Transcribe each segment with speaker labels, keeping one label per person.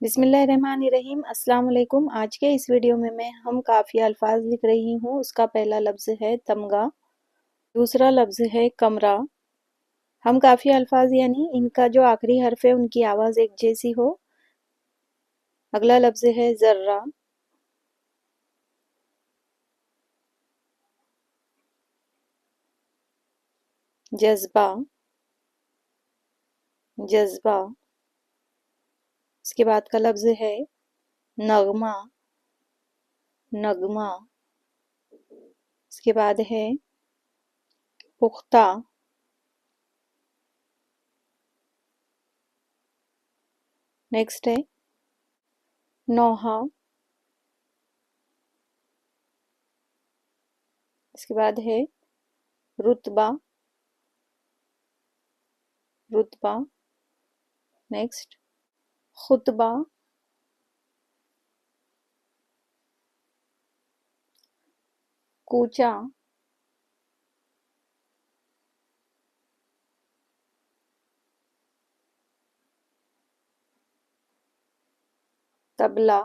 Speaker 1: बिस्मिल्लाहिर्रहमानिर्रहीम अस्सलाम वालेकुम। आज के इस वीडियो में हम काफ़ी अल्फाज लिख रही हूँ। उसका पहला लफ्ज़ है तमगा, दूसरा लफ्ज़ है कमरा। हम काफ़ी अल्फाज यानी इनका जो आखिरी हर्फ है उनकी आवाज़ एक जैसी हो। अगला लफ्ज़ है ज़र्रा, जज्बा, जज्बा। इसके बाद का लफ्ज़ है नगमा, नगमा। इसके बाद है पुख्ता, नेक्स्ट है नौहा। इसके बाद है रुतबा, रुतबा। नेक्स्ट खुतबा, कूचा, तबला,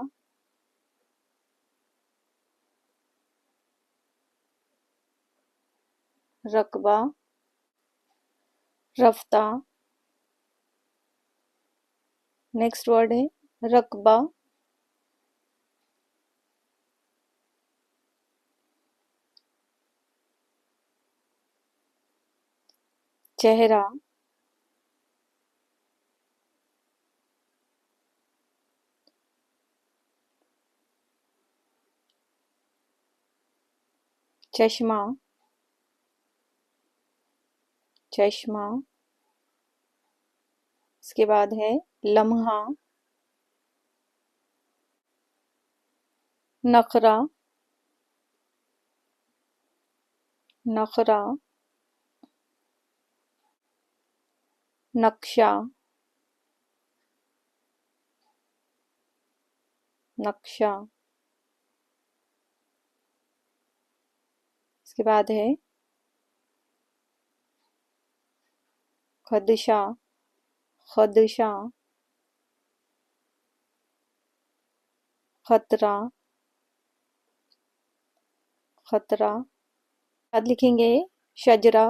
Speaker 1: रकबा, रफ्ता। नेक्स्ट वर्ड है रकबा, चेहरा, चश्मा, चश्मा। इसके बाद है लम्हा, नखरा, नखरा, नक्शा, नक्शा। इसके बाद है खदशा, खदशा, खतरा, खतरा। बाद लिखेंगे शजरा,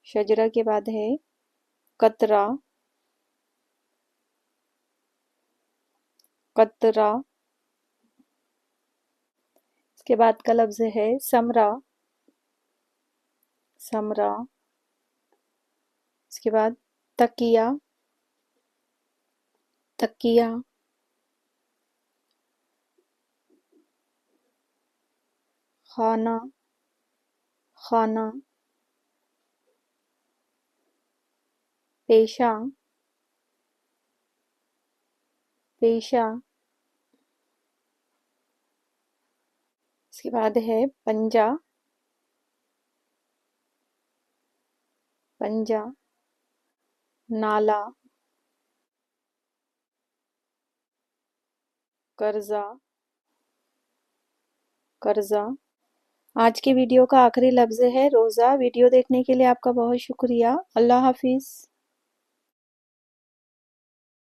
Speaker 1: शजरा के बाद है कतरा, कतरा। इसके बाद का लफ्ज है समरा, समरा। इसके बाद तकिया, तकिया। खाना, खाना। पेशा, पेशा। इसके बाद है पंजा, पंजा। नाला, कर्जा, कर्जा। आज के वीडियो का आखिरी लफ्ज़ है रोज़ा। वीडियो देखने के लिए आपका बहुत शुक्रिया। अल्लाह हाफिज़।